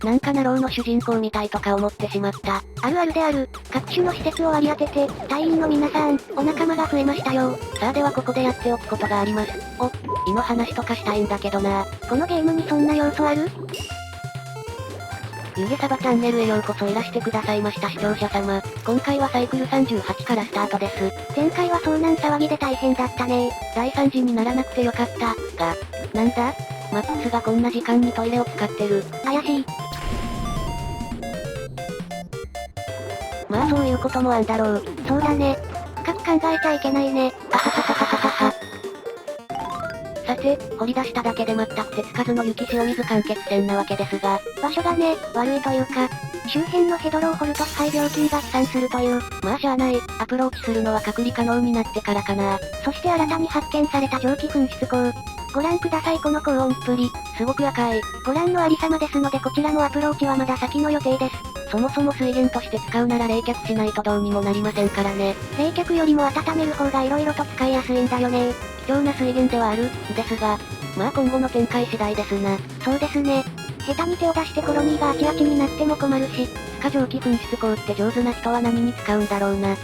なんかナローの主人公みたいとか思ってしまった。あるあるである。各種の施設を割り当てて、隊員の皆さん、お仲間が増えましたよ。さあではここでやっておくことがあります。胃の話とかしたいんだけどな。このゲームにそんな要素ある？ゆげサバチャンネルへようこそいらしてくださいました視聴者様。今回はサイクル38からスタートです。前回は遭難騒ぎで大変だったね。大惨事にならなくてよかった。が、なんだ？マックスがこんな時間にトイレを使ってる。怪しい。まあそういうこともあんだろう。そうだね。深く考えちゃいけないね。さて、掘り出しただけで全く手つかずの雪塩水間欠泉なわけですが、場所がね、悪いというか、周辺のヘドロを掘ると腐敗病菌が飛散するという。まあしゃあない、アプローチするのは隔離可能になってからかな。そして新たに発見された蒸気噴出口。ご覧くださいこの高温っぷり。すごく赤い。ご覧のありさまですのでこちらもアプローチはまだ先の予定です。そもそも水源として使うなら冷却しないとどうにもなりませんからね。冷却よりも温める方が色々と使いやすいんだよね。貴重な水源ではある、ですが、まあ今後の展開次第ですな。そうですね。下手に手を出してコロニーがあちあちになっても困るし。蒸気噴出口って上手な人は何に使うんだろうな。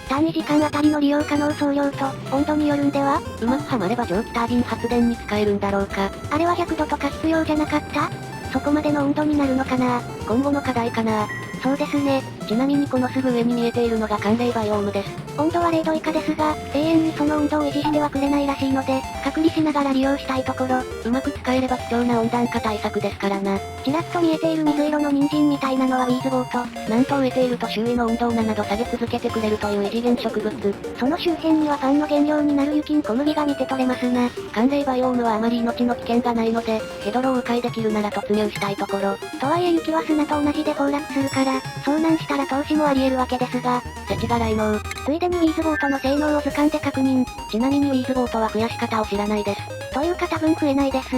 単位時間あたりの利用可能総量と、温度によるんでは？うまくはまれば蒸気タービン発電に使えるんだろうか。あれは100度とか必要じゃなかった？そこまでの温度になるのかな？今後の課題かな。そうですね。ちなみにこのすぐ上に見えているのが寒冷バイオームです。温度は0度以下ですが、永遠にその温度を維持してはくれないらしいので、隔離しながら利用したいところ。うまく使えれば貴重な温暖化対策ですからな。ちらっと見えている水色の人参みたいなのはウィーズボート。なんと植えていると周囲の温度を7度下げ続けてくれるという異次元植物。その周辺にはファンの原料になる雪ん小麦が見て取れますな。寒冷バイオームはあまり命の危険がないので、ヘドロを迂回できるなら突入したいところ。とはいえ雪は砂と同じで崩落するから、遭難したら投資もあり得るわけですが、世知辛いのう。ついでにウィーズボートの性能を図鑑で確認。ちなみにウィーズボートは増やし方を知らないです。というか多分増えないです。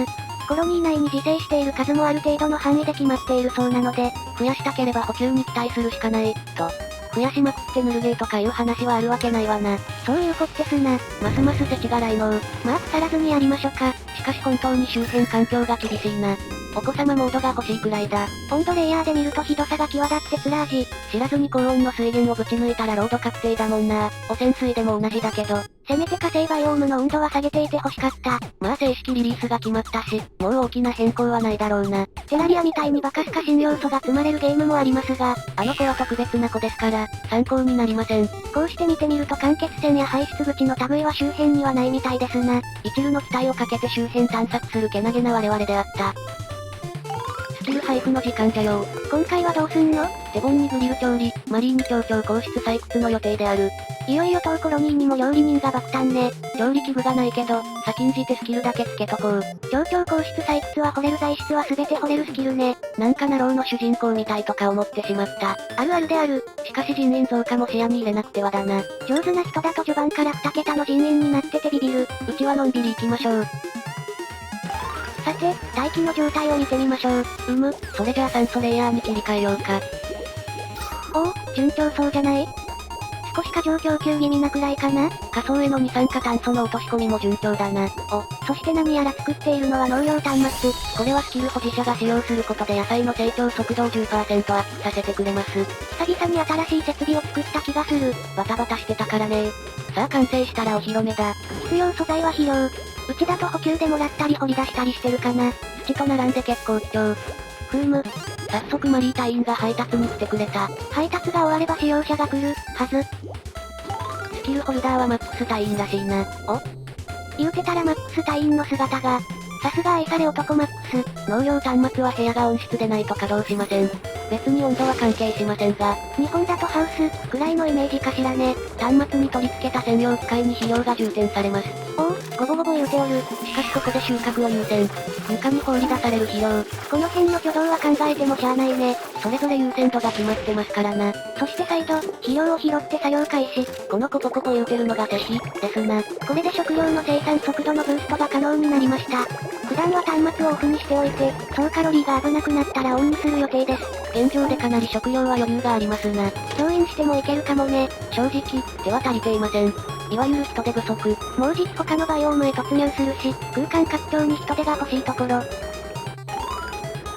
コロニー内に自生している数もある程度の範囲で決まっているそうなので、増やしたければ補給に期待するしかない、と。増やしまくってヌルゲーとかいう話はあるわけないわな。そういうこってすな。ますます世知辛いのう。まあ腐らずにやりましょか。しかし本当に周辺環境が厳しいな。お子様モードが欲しいくらいだ。温度レイヤーで見るとひどさが際立ってつら味。知らずに高温の水源をぶち抜いたらロード確定だもんな。汚染水でも同じだけど。せめて火星バイオームの温度は下げていて欲しかった。まあ正式リリースが決まったし、もう大きな変更はないだろうな。テラリアみたいにバカスカ新要素が積まれるゲームもありますが、あの子は特別な子ですから、参考になりません。こうして見てみると間欠泉や排出口の類は周辺にはないみたいですな。一縷の期待をかけて周辺探索するけなげな我々であった。スキル配布の時間じゃよ。今回はどうすんの？セボンにグリル調理、マリーに超高質採掘の予定である。いよいよ当コロニーにも料理人が爆誕ね。調理器具がないけど、先んじてスキルだけつけとこう。超高質採掘は掘れる材質は全て掘れるスキルね。なんかナローの主人公みたいとか思ってしまった。あるあるである。しかし人員増加も視野に入れなくてはだな。上手な人だと序盤から2桁の人員になっててビビる。うちはのんびり行きましょう。さて、大気の状態を見てみましょう。それじゃあ酸素レイヤーに切り替えようか。おお、順調そうじゃない？少し過剰供給気味なくらいかな？下層への二酸化炭素の落とし込みも順調だな。そして何やら作っているのは農業端末。これはスキル保持者が使用することで野菜の成長速度を 10% アップさせてくれます。久々に新しい設備を作った気がする。バタバタしてたからね。さあ完成したらお披露目だ。必要素材は肥料。うちだと補給でもらったり掘り出したりしてるかな。土と並んで結構貴重。早速マリー隊員が配達に来てくれた。配達が終われば使用者が来る、はず。スキルホルダーはマックス隊員らしいな。言うてたらマックス隊員の姿が。さすが愛され男マックス。農業端末は部屋が温室でないと稼働しません。別に温度は関係しませんが。日本だとハウス、くらいのイメージかしらね。端末に取り付けた専用機械に肥料が充填されます。ゴボゴボ言うておる。しかしここで収穫を優先。床に放り出される肥料。この辺の挙動は考えてもしゃあないね。それぞれ優先度が決まってますからな。そして再度、肥料を拾って作業開始。このコポコポ言うてるのが石ですな。これで食料の生産速度のブーストが可能になりました。普段は端末をオフにしておいて、総カロリーが危なくなったらオンにする予定です。現状でかなり食料は余裕がありますな。増員してもいけるかもね。正直、手は足りていません。いわゆる人手不足。もうじき他のバイオームへ突入するし、空間拡張に人手が欲しいところ。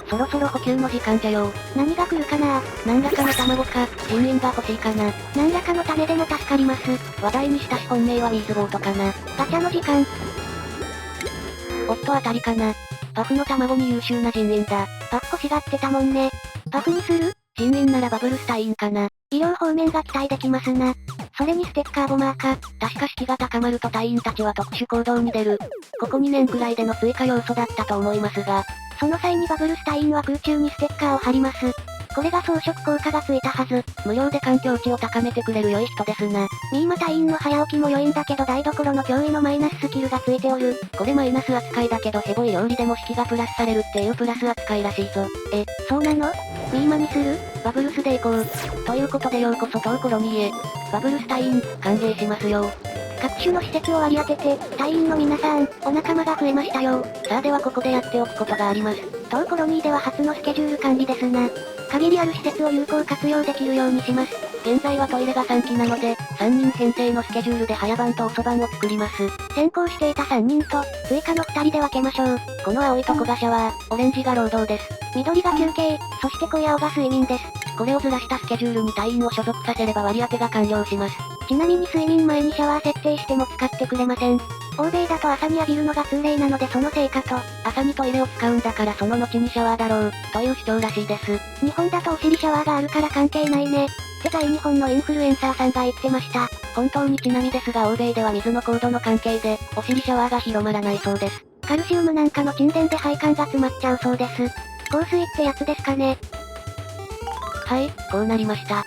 そろそろ補給の時間じゃよ。何が来るかな。何らかの卵か、人員が欲しいかな。何らかの種でも助かります。話題にしたし本命はウィーズボートかな。ガチャの時間。おっと当たりかな。パフの卵に優秀な人員だ。パフ欲しがってたもんね。パフにする？人員ならバブルスタインかな。医療方面が期待できますな。それにステッカーボマーか。確か士気が高まると隊員たちは特殊行動に出る。ここ2年くらいでの追加要素だったと思いますが、その際にバブルスタインは空中にステッカーを貼ります。これが装飾効果がついたはず。無料で環境値を高めてくれる良い人ですな。ミーマ隊員の早起きも良いんだけど台所の脅威のマイナススキルがついておる。これマイナス扱いだけどヘボい料理でも式がプラスされるっていうプラス扱いらしいぞ。そうなの？ミーマにする？バブルスで行こう。ということでようこそトーコロニーへ。バブルス隊員、歓迎しますよ。各種の施設を割り当てて、隊員の皆さん、お仲間が増えましたよ。さあではここでやっておくことがあります。トーコロニーでは初のスケジュール管理ですな。限りある施設を有効活用できるようにします。現在はトイレが3機なので、3人編成のスケジュールで早番と遅番を作ります。先行していた3人と、追加の2人で分けましょう。この青いとこがシャワー、オレンジが労働です。緑が休憩、そして濃い青が睡眠です。これをずらしたスケジュールに隊員を所属させれば割り当てが完了します。ちなみに睡眠前にシャワー設定しても使ってくれません。欧米だと朝に浴びるのが通例なのでそのせいかと。朝にトイレを使うんだからその後にシャワーだろう、という主張らしいです。日本だとお尻シャワーがあるから関係ないね。って在日本のインフルエンサーさんが言ってました。本当にちなみですが欧米では水の高度の関係で、お尻シャワーが広まらないそうです。カルシウムなんかの沈殿で配管が詰まっちゃうそうです。香水ってやつですかね。はい、こうなりました。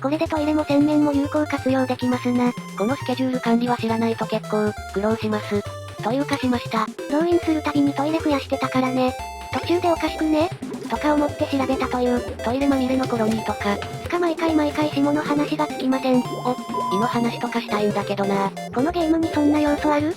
これでトイレも洗面も有効活用できますな。このスケジュール管理は知らないと結構、苦労します。というかしました。動員するたびにトイレ増やしてたからね。途中でおかしくねとか思って調べたという、トイレまみれのコロニーとか。毎回下の話がつきません。胃の話とかしたいんだけどな。このゲームにそんな要素ある？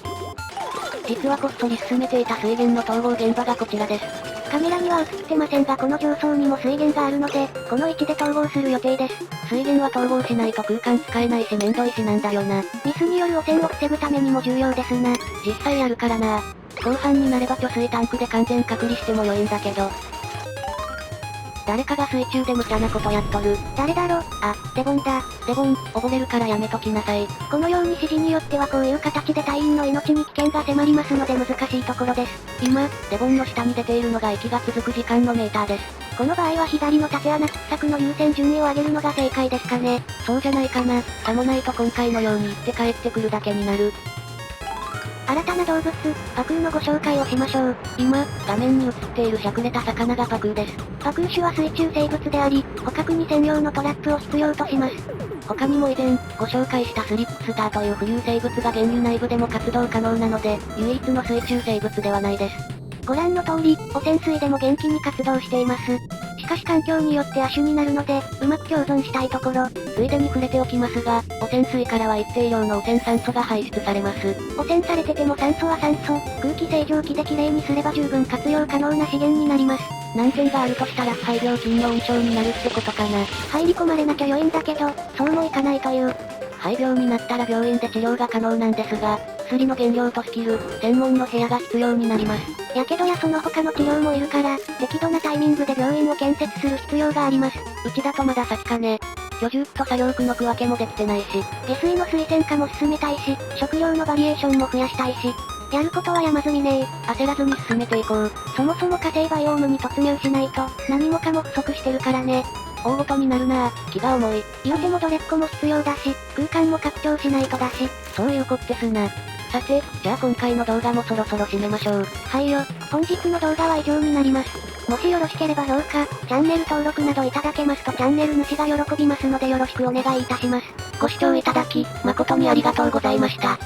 実はこっそり進めていた水源の統合現場がこちらです。カメラには映ってませんがこの上層にも水源があるので、この位置で統合する予定です。水源は統合しないと空間使えないしめんどいしなんだよな。ミスによる汚染を防ぐためにも重要ですな。実際やるからな。後半になれば貯水タンクで完全隔離しても良いんだけど。誰かが水中で無茶なことやっとる。誰だろ？デボンだ。デボン、溺れるからやめときなさい。このように指示によってはこういう形で隊員の命に危険が迫りますので難しいところです。今、デボンの下に出ているのが息が続く時間のメーターです。この場合は左の縦穴掘削の優先順位を上げるのが正解ですかね。そうじゃないかな。さもないと今回のように行って帰ってくるだけになる。新たな動物、パクーのご紹介をしましょう。今、画面に映っているしゃくれた魚がパクーです。パクー種は水中生物であり、捕獲に専用のトラップを必要とします。他にも以前、ご紹介したスリップスターという浮遊生物が原油内部でも活動可能なので、唯一の水中生物ではないです。ご覧の通り、汚染水でも元気に活動しています。しかし環境によって亜種になるので、うまく共存したいところ。ついでに触れておきますが、汚染水からは一定量の汚染酸素が排出されます。汚染されてても酸素は酸素、空気清浄機できれいにすれば十分活用可能な資源になります。難点があるとしたら肺病菌の温床になるってことかな。入り込まれなきゃ良いんだけど、そうもいかないという。肺病になったら病院で治療が可能なんですが、薬の原料とスキル、専門の部屋が必要になります。やけどやその他の治療もいるから、適度なタイミングで病院を建設する必要があります。うちだとまだ先かね。居住区と作業区の区分けもできてないし。下水の水洗化も進めたいし、食料のバリエーションも増やしたいし。やることは山積みね焦らずに進めていこう。そもそも火星バイオームに突入しないと、何もかも不足してるからね。大ごとになるなぁ、気が重い。言うてもドレッコも必要だし、空間も拡張しないとだし。そういうこってすな。さて、じゃあ今回の動画もそろそろ締めましょう。はいよ、本日の動画は以上になります。もしよろしければ評価、チャンネル登録などいただけますとチャンネル主が喜びますのでよろしくお願いいたします。ご視聴いただき、誠にありがとうございました。